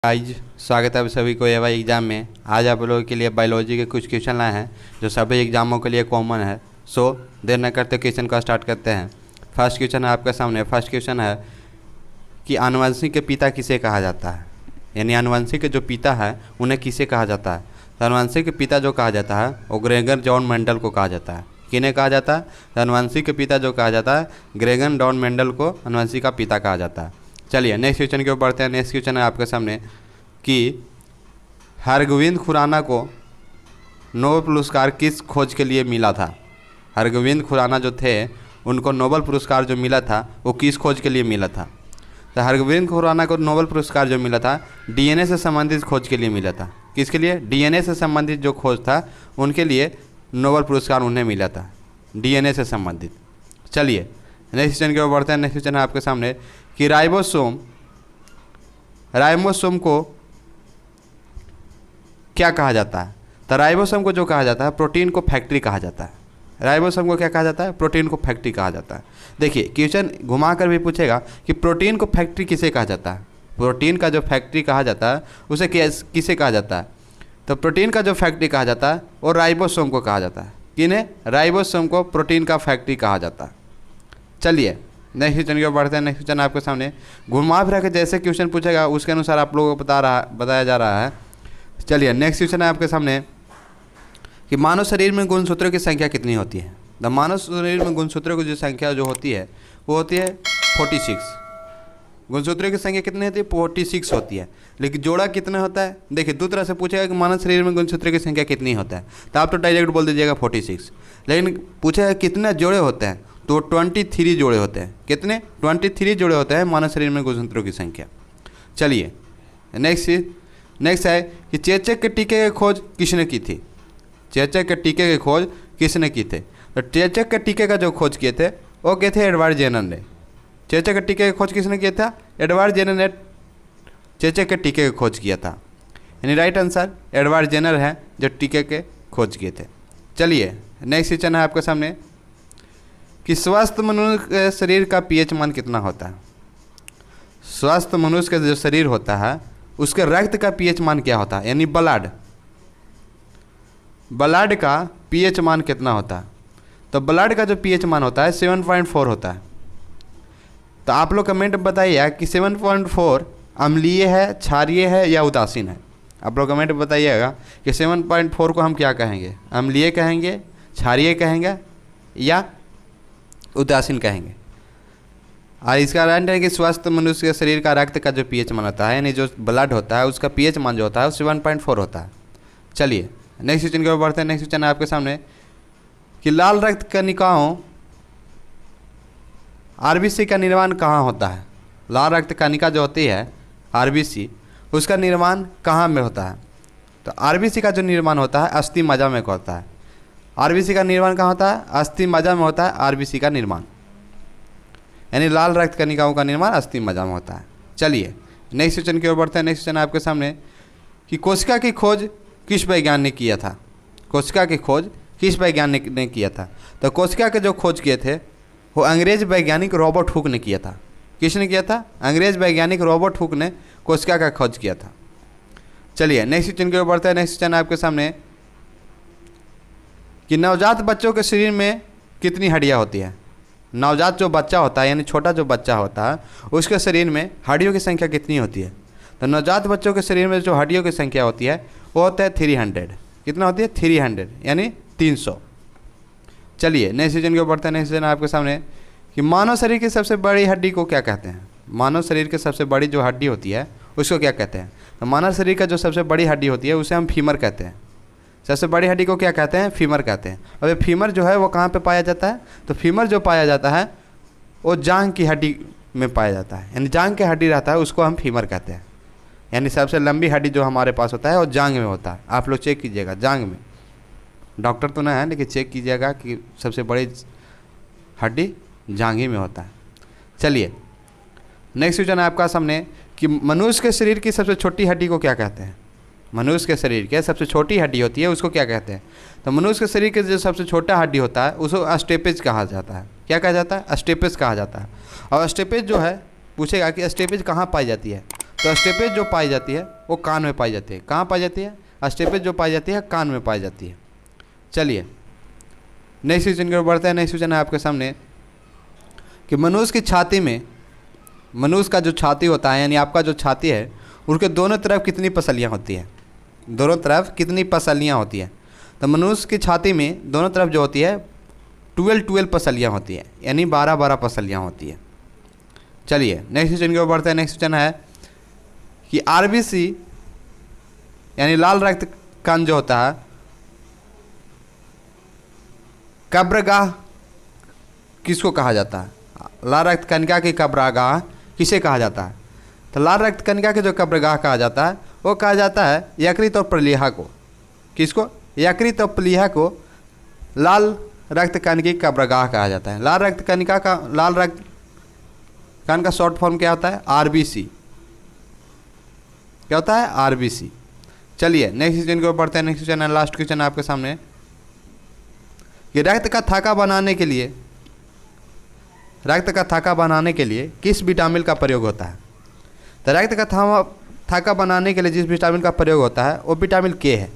आज स्वागत है आप सभी को एवाई एग्ज़ाम में। आज आप लोगों के लिए बायोलॉजी के कुछ क्वेश्चन लाए हैं जो सभी एग्जामों के लिए कॉमन है। सो देर न करते क्वेश्चन को स्टार्ट करते हैं। फर्स्ट क्वेश्चन है आपके सामने। फर्स्ट क्वेश्चन है कि आनुवंशिक के पिता किसे कहा जाता है, यानी आनुवंशिक के जो पिता है उन्हें किसे कहा जाता है। तो आनुवंशिक के पिता जो कहा जाता है वो ग्रेगर जॉन मेंडल को कहा जाता है। किन्हें कहा जाता है? आनुवंशिक के पिता जो कहा जाता है ग्रेगर जॉन मेंडल को आनुवंशिक का पिता कहा जाता है। चलिए नेक्स्ट क्वेश्चन की ओर बढ़ते हैं। नेक्स्ट क्वेश्चन है आपके सामने कि हरगोविंद खुराना को नोबेल पुरस्कार किस खोज के लिए मिला था। हरगोविंद खुराना जो थे उनको नोबेल पुरस्कार जो मिला था वो किस खोज के लिए मिला था। तो हरगोविंद खुराना को नोबेल पुरस्कार जो मिला था डीएनए से संबंधित खोज के लिए मिला था। किसके लिए? डीएनए से संबंधित जो खोज था उनके लिए नोबेल पुरस्कार उन्हें मिला था, डीएनए से संबंधित। चलिए नेक्स्ट क्वेश्चन की ओर बढ़ते हैं। नेक्स्ट क्वेश्चन है आपके सामने कि राइबोसोम को क्या कहा जाता है। तो राइबोसोम को जो कहा जाता है प्रोटीन को फैक्ट्री कहा जाता है। राइबोसोम को क्या कहा जाता है? प्रोटीन को फैक्ट्री कहा जाता है। देखिए क्वेश्चन घुमा कर भी पूछेगा कि प्रोटीन को फैक्ट्री किसे कहा जाता है। प्रोटीन का जो फैक्ट्री कहा जाता है उसे किसे कहा जाता है? तो प्रोटीन का जो फैक्ट्री कहा जाता है वो राइबोसोम को कहा जाता है। किन्हें? राइबोसोम को प्रोटीन का फैक्ट्री कहा जाता है। चलिए नेक्स्ट क्वेश्चन की ओर बढ़ते हैं। नेक्स्ट क्वेश्चन आपके सामने घुमा फिरा के जैसे क्वेश्चन पूछेगा उसके अनुसार आप लोगों को बताया जा रहा है। चलिए नेक्स्ट क्वेश्चन है आपके सामने कि मानव शरीर में गुणसूत्रों की संख्या कितनी होती है। द मानव शरीर में गुणसूत्रों की जो संख्या जो होती है वो होती है 46। गुणसूत्रों की संख्या कितनी होती है? 46 होती है। लेकिन जोड़ा कितना होता है? देखिए दो तरह से पूछेगा कि मानव शरीर में गुणसूत्रों की संख्या कितनी होता है, तो आप तो डायरेक्ट बोल दीजिएगा 46। लेकिन पूछेगा कितने जोड़े होते हैं, तो 23 जोड़े होते हैं। कितने? 23 जोड़े होते हैं मानव शरीर में गुणसूत्रों की संख्या। चलिए नेक्स्ट है कि चेचक के टीके की खोज किसने की थी। चेचक के टीके की खोज किसने की थी? तो चेचक के टीके का जो खोज किए थे वो किए थे एडवर्ड जेनर ने। चेचक के टीके की खोज किसने किया था? एडवर्ड जेनर ने चेचक के टीके की खोज किया था। यानी राइट आंसर एडवर्ड जेनर है जो टीके के खोज किए थे। चलिए नेक्स्ट क्वेश्चन है आपके सामने कि स्वस्थ मनुष्य के शरीर का पीएच मान कितना होता है। स्वस्थ मनुष्य का जो शरीर होता है उसके रक्त का पीएच मान क्या होता है, यानी ब्लड का पीएच मान कितना होता है। तो ब्लड का जो पीएच मान होता है 7.4 होता है। तो आप लोग कमेंट बताइए कि 7.4 अम्लीय है, क्षारीय है या उदासीन है। आप लोग कमेंट बताइएगा कि 7.4 को हम क्या कहेंगे, अम्लीय कहेंगे, क्षारीय कहेंगे या उदासीन कहेंगे। और इसका आंसर है कि स्वस्थ मनुष्य के शरीर का रक्त का जो पीएच मान होता है, यानी जो ब्लड होता है उसका पीएच मान जो होता है वो 7.4 होता है। चलिए नेक्स्ट क्वेश्चन की ओर बढ़ते हैं। नेक्स्ट क्वेश्चन है आपके सामने कि लाल रक्त कणिकाओं आरबीसी का निर्माण कहाँ होता है। लाल रक्त कणिका जो होती है आरबीसी, उसका निर्माण कहाँ में होता है। तो आरबीसी का जो निर्माण होता है अस्थि मज्जा में होता है। आरबीसी का निर्माण कहाँ होता है? अस्थि मज्जा में होता है आरबीसी का निर्माण, यानी लाल रक्त कणिकाओं का निर्माण अस्थि मज्जा में होता है। चलिए नेक्स्ट क्वेश्चन की ओर बढ़ते हैं। नेक्स्ट क्वेश्चन है आपके सामने कि कोशिका की खोज किस वैज्ञानिक ने किया था। कोशिका की खोज किस वैज्ञानिक ने किया था। तो कोशिका के जो खोज किए थे वो अंग्रेज वैज्ञानिक रॉबर्ट हुक ने किया था। किसने किया था? अंग्रेज वैज्ञानिक रॉबर्ट हुक ने कोशिका का खोज किया था। चलिए नेक्स्ट क्वेश्चन की ओर बढ़ते हैं। नेक्स्ट क्वेश्चन है आपके सामने कि नवजात बच्चों के शरीर में कितनी हड्डियाँ होती है। नवजात जो बच्चा होता है यानी छोटा जो बच्चा होता है उसके शरीर में हड्डियों की संख्या कितनी होती है। तो नवजात बच्चों के शरीर में जो हड्डियों की संख्या होती है वो होता है 300। कितना होती है? 300 यानी 300। चलिए नेक्स्ट क्वेश्चन की ओर बढ़ते हैं। नेक्स्ट क्वेश्चन आपके सामने कि मानव शरीर की सबसे बड़ी हड्डी को क्या कहते हैं। मानव शरीर की सबसे बड़ी जो हड्डी होती है उसको क्या कहते हैं। तो मानव शरीर का जो सबसे बड़ी हड्डी होती है उसे हम फीमर कहते हैं। सबसे बड़ी हड्डी को क्या कहते हैं? फीमर कहते हैं। और ये फीमर जो है वो कहाँ पे पाया जाता है? तो फीमर जो पाया जाता है वो जांघ की हड्डी में पाया जाता है, यानी जांघ की हड्डी रहता है उसको हम फीमर कहते हैं। यानी सबसे लंबी हड्डी जो हमारे पास होता है वो जांघ में होता है। आप लोग चेक कीजिएगा जांघ में, डॉक्टर तो नहीं है लेकिन चेक कीजिएगा कि सबसे बड़ी हड्डी जांघ ही में होता है। चलिए नेक्स्ट क्वेश्चन है आपका सामने कि मनुष्य के शरीर की सबसे छोटी हड्डी को क्या कहते हैं। मनुष्य के शरीर के सबसे छोटी हड्डी होती है उसको क्या कहते हैं। तो मनुष्य के शरीर के जो सबसे छोटा हड्डी होता है उसको स्टेपेज कहा जाता है। क्या कहा जाता है? स्टेपेज कहा जाता है। और स्टेपेज जो है पूछेगा कि स्टेपेज कहाँ पाई जाती है, तो स्टेपेज जो पाई जाती है वो कान में पाई जाती है। कहाँ पाई जाती है? स्टेपेज जो पाई जाती है कान में पाई जाती है। चलिए नेक्स्ट क्वेश्चन की ओर बढ़ते हैं। नेक्स्ट क्वेश्चन है आपके सामने कि मनुष्य की छाती में, मनुष्य का जो छाती होता है यानी आपका जो छाती है उसके दोनों तरफ कितनी पसलियाँ होती हैं? दोनों तरफ कितनी पसलियाँ होती हैं? तो मनुष्य की छाती में दोनों तरफ जो होती है 12 पसलियाँ होती हैं, यानी 12 पसलियाँ होती हैं। चलिए नेक्स्ट क्वेश्चन की ओर बढ़ते हैं। नेक्स्ट क्वेश्चन है कि आरबीसी यानी लाल रक्त कण जो होता है कब्रगाह किसको कहा जाता है? लाल रक्त कणिका की कब्रगाह किसे कहा जाता है? तो लाल रक्त कणिका के जो कब्रगाह कहा जाता है वो कहा जाता है यकृत और प्लीहा को। किसको? यकृत और प्लीहा को लाल रक्त कण की कब्रगाह कहा जाता है। लाल रक्त कणिका का, लाल रक्त कण का शॉर्ट फॉर्म क्या होता है? आरबीसी। क्या होता है? आरबीसी। चलिए नेक्स्ट क्वेश्चन की ओर बढ़ते हैं। नेक्स्ट क्वेश्चन है, लास्ट क्वेश्चन है आपके सामने कि रक्त का थाका बनाने के लिए, रक्त का थाका बनाने के लिए किस विटामिन का प्रयोग होता है? तो रक्त का थाका बनाने के लिए जिस विटामिन का प्रयोग होता है वो विटामिन के है।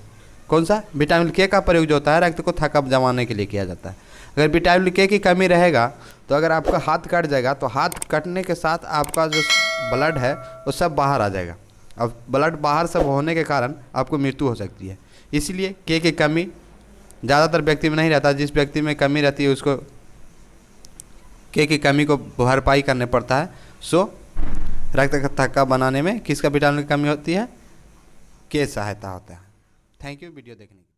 कौन सा? विटामिन के का प्रयोग जो होता है रक्त को थाका जमाने के लिए किया जाता है। अगर विटामिन के की कमी रहेगा तो अगर आपका हाथ कट जाएगा तो हाथ कटने के साथ आपका जो ब्लड है वो सब बाहर आ जाएगा। अब ब्लड बाहर सब होने के कारण आपको मृत्यु हो सकती है। इसीलिए के की कमी ज़्यादातर व्यक्ति में नहीं रहता। जिस व्यक्ति में कमी रहती है उसको के की कमी को भरपाई करने पड़ता है। सो रक्त का थक्का बनाने में किसका विटामिन की कमी होती है? के सहायता होता है। थैंक यू वीडियो देखने के लिए।